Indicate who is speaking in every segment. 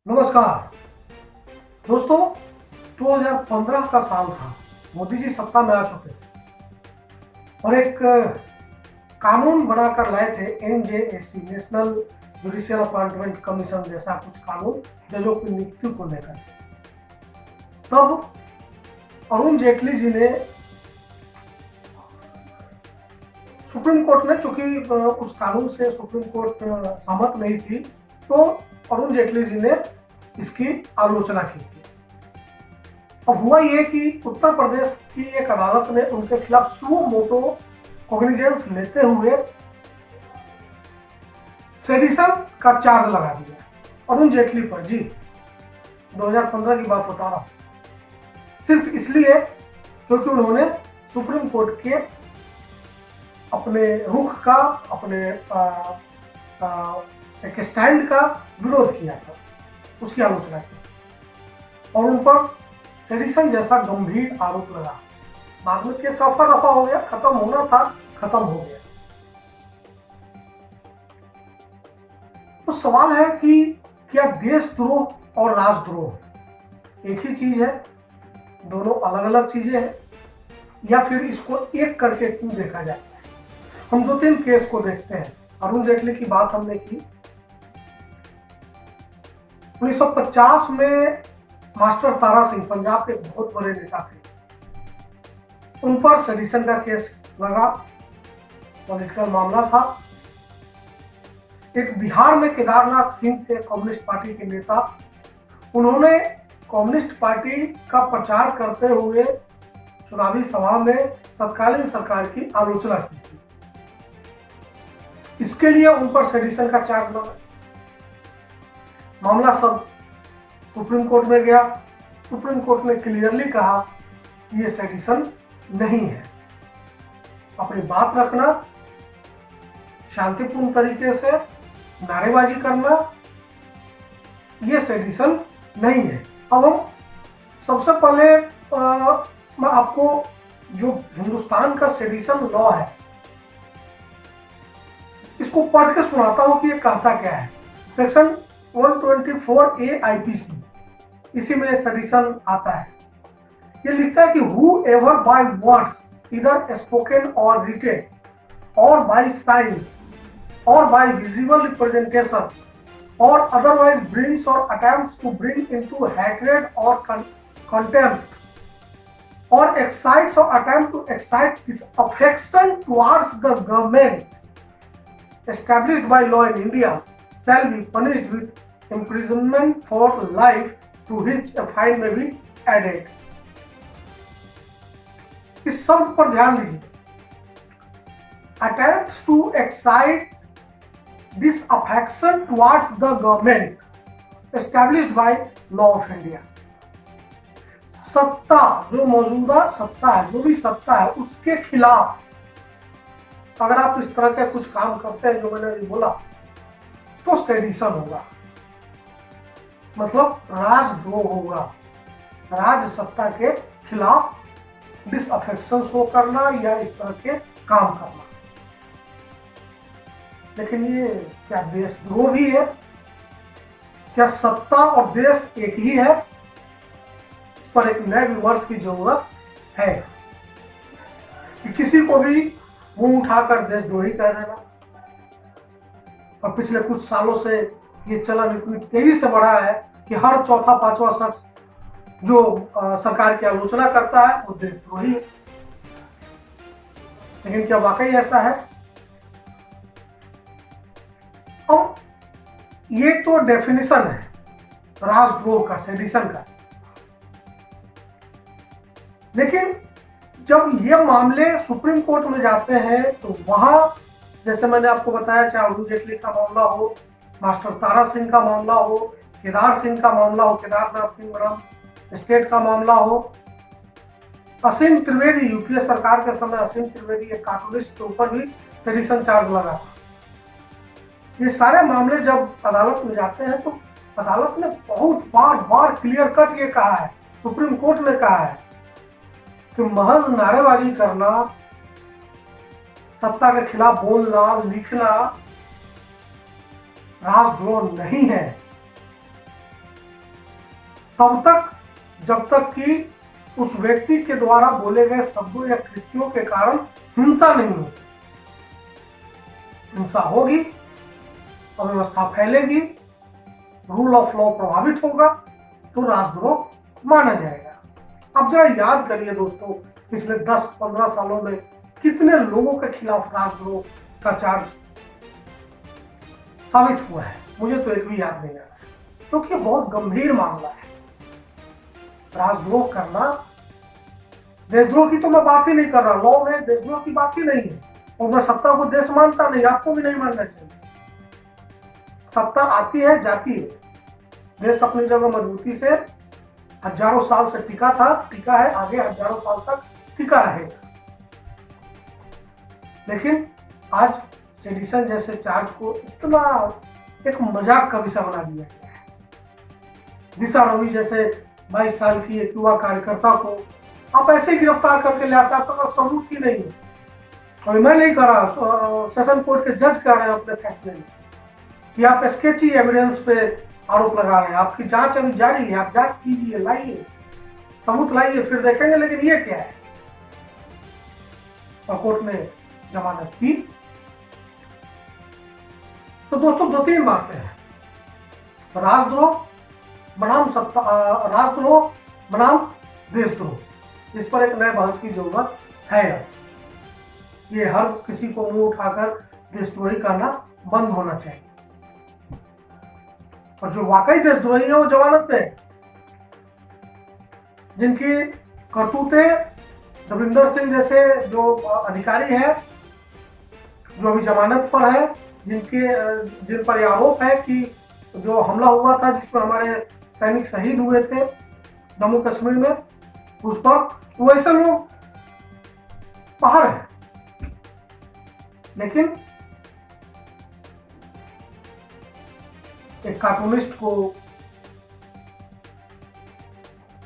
Speaker 1: नमस्कार दोस्तों। 2015 का साल था। मोदी जी सत्ता में आ चुके थे और एक कानून बनाकर लाए थे, NJAC, national judicial appointment commission जैसा कुछ कानून जजों की नियुक्ति को लेकर। तब अरुण जेटली जी ने, सुप्रीम कोर्ट ने, चूंकि उस कानून से सुप्रीम कोर्ट सहमत नहीं थी, तो अरुण जेटली जी ने इसकी आलोचना की थी। अब हुआ ये कि उत्तर प्रदेश की एक अदालत ने उनके खिलाफ सुओ मोटो कॉग्निजेंस लेते हुए सेडिशन का चार्ज लगा दिया अरुण जेटली पर। जी 2015 की बात बता रहा हूं, सिर्फ इसलिए क्योंकि उन्होंने सुप्रीम कोर्ट के अपने रुख का, अपने एक स्टैंड का विरोध किया था, उसकी आलोचना की और उन पर सेडिशन जैसा गंभीर आरोप लगा। बाद में केस रफा दफा हो गया, खत्म होना था, खत्म हो गया। तो सवाल है कि क्या देशद्रोह और राष्ट्रद्रोह एक ही चीज है, दोनों अलग अलग चीजें हैं, या फिर इसको एक करके क्यों देखा जाए? हम दो तीन केस को देखते हैं। अरुण जेटली की बात हमने की। 1950 में मास्टर तारा सिंह, पंजाब के बहुत बड़े नेता थे, उन पर सेडिशन का केस लगा, पॉलिटिकल मामला था। एक बिहार में केदारनाथ सिंह थे, कम्युनिस्ट पार्टी के नेता, उन्होंने कम्युनिस्ट पार्टी का प्रचार करते हुए चुनावी सभा में तत्कालीन सरकार की आलोचना की थी। इसके लिए उन पर सेडिशन का चार्ज लगा। मामला सब सुप्रीम कोर्ट में गया। सुप्रीम कोर्ट ने क्लियरली कहा कि ये सेडिशन नहीं है। अपनी बात रखना, शांतिपूर्ण तरीके से नारेबाजी करना, ये सेडिशन नहीं है। अब हम सबसे पहले मैं आपको जो हिंदुस्तान का सेडिशन लॉ है, इसको पढ़ के सुनाता हूं कि ये कहता क्या है। सेक्शन 124A IPC, इसी में सेडिशन आता है। ये लिखता है कि whoever by words, either spoken or written, or by signs, or by visible representation, or otherwise brings or attempts to bring into hatred or contempt, or excites or attempt to excite disaffection towards the government established by law in India shall be punished with imprisonment for life, to which a fine may be added. इस शब्द पर ध्यान दीजिए। Attempts to excite disaffection towards the government established by law of India. सत्ता, जो मौजूदा सत्ता है, जो भी सत्ता है, उसके खिलाफ अगर आप इस तरह के कुछ काम करते हैं जो मैंने अभी बोला, तो सेडिशन होगा, मतलब राजद्रोह होगा। राज सत्ता के खिलाफ डिसअफेक्शन शो करना या इस तरह के काम करना। लेकिन ये क्या देशद्रोह भी है? क्या सत्ता और देश एक ही है? इस पर एक नए विमर्श की जरूरत है कि किसी को भी मुंह उठाकर देशद्रोही कह देना। और पिछले कुछ सालों से ये चलन इतनी तेजी से बढ़ा है कि हर चौथा पांचवा शख्स जो सरकार की आलोचना करता है वो देशद्रोही है। लेकिन क्या वाकई ऐसा है? अब ये तो डेफिनेशन है राजद्रोह का, सेडिशन का। लेकिन जब ये मामले सुप्रीम कोर्ट में जाते हैं तो वहां, जैसे मैंने आपको बताया, चाहे अरुण जेटली का मामला हो, मास्टर तारा सिंह का मामला हो, केदार सिंह का मामला हो, केदारनाथ सिंह बनाम स्टेट का मामला हो, असीम त्रिवेदी, यूपीए सरकार के समय असीम त्रिवेदी एक कार्टूनिस्ट के ऊपर भी सेडिशन चार्ज लगा। ये सारे मामले जब अदालत में जाते हैं तो अदालत ने बहुत बार क्लियर कट ये कहा है, सुप्रीम कोर्ट ने कहा है कि महज नारेबाजी करना, सत्ता के खिलाफ बोलना, लिखना राजद्रोह नहीं है। तब तक जब तक कि उस व्यक्ति के द्वारा बोले गए शब्दों या कृत्यों के कारण हिंसा नहीं होती। हिंसा होगी, अव्यवस्था फैलेगी, रूल ऑफ लॉ प्रभावित होगा, तो राजद्रोह माना जाएगा। अब जरा याद करिए दोस्तों, पिछले 10-15 सालों में कितने लोगों के खिलाफ राजद्रोह का चार्ज साबित हुआ है। मुझे तो एक भी याद नहीं आ रहा, क्योंकि बहुत गंभीर मामला है। राजद्रोह करना, देशद्रोह की तो मैं बात ही नहीं कर रहा, लॉ में देशद्रोह की बात ही नहीं है। और मैं सत्ता को देश मानता नहीं, आपको भी नहीं मानना चाहिए। सत्ता आती है, जाती है। देश अपनी जगह मजबूती से हजारों साल से टिका है, आगे हजारों साल तक टिका रहेगा। लेकिन आज सेडिशन जैसे चार्ज को इतना एक मजाक का विषय बना दिया गया है। दिशा रवि जैसे 22 साल की एक युवा कार्यकर्ता को आप ऐसे गिरफ्तार करके ले आता, तो सबूत ही नहीं है। और मैं नहीं कर रहा, सेशन कोर्ट के जज कह रहे हैं अपने फैसले में कि आप स्केची एविडेंस पे आरोप लगा रहे हैं, आपकी जांच अभी जारी है, आप जांच कीजिए, लाइए सबूत, लाइए, फिर देखेंगे। लेकिन ये क्या है, और कोर्ट ने जमानत की। तो दोस्तों 2-3 बातें हैं। राजद्रोह बनाम सत्ता, राजद्रोह बनाम देशद्रोह, इस पर एक नए बहस की जरूरत है। ये हर किसी को मुंह उठाकर देशद्रोही करना बंद होना चाहिए। और जो वाकई देशद्रोही है वो जमानत पे है। जिनकी करतूतें दविंदर सिंह जैसे जो अधिकारी हैं, जो अभी जमानत पर है, जिन पर आरोप है कि जो हमला हुआ था जिसमें हमारे सैनिक शहीद हुए थे जम्मू कश्मीर में, उस पर वो ऐसे लोग बाहर है। लेकिन एक कार्टूनिस्ट को,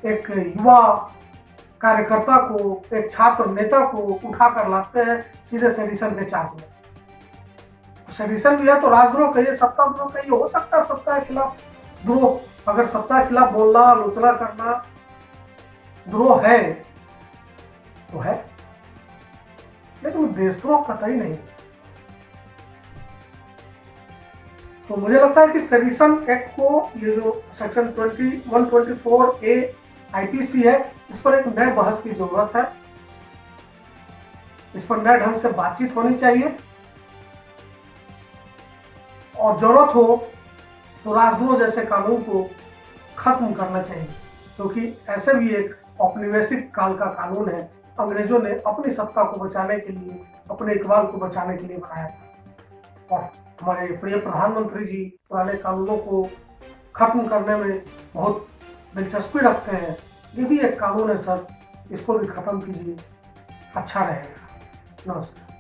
Speaker 1: एक युवा कार्यकर्ता को, एक छात्र नेता को उठाकर लाते हैं सीधे सेडिशन के चार्ज में। सेडिशन भी है तो राजद्रोह कहिए, सत्ता द्रोह कहिए, हो सकता है सत्ता के खिलाफ द्रोह। अगर सत्ता के खिलाफ बोलना, आलोचना करना द्रोह है तो है, लेकिन देशद्रोह कतई नहीं है। तो मुझे लगता है कि सेडिशन एक्ट को, ये जो सेक्शन 124A आईपीसी है, इस पर एक नए बहस की जरूरत है। इस पर नए ढंग से बातचीत होनी चाहिए, और जरूरत हो तो राजद्रोह जैसे कानून को खत्म करना चाहिए, क्योंकि ऐसे भी एक औपनिवेशिक काल का कानून है। अंग्रेजों ने अपनी सत्ता को बचाने के लिए, अपने इकबाल को बचाने के लिए बनाया था। और हमारे प्रिय प्रधानमंत्री जी पुराने कानूनों को खत्म करने में बहुत दिलचस्पी रखते हैं। ये भी एक कानून है सर, इसको भी खत्म कीजिए, अच्छा रहेगा। नमस्कार।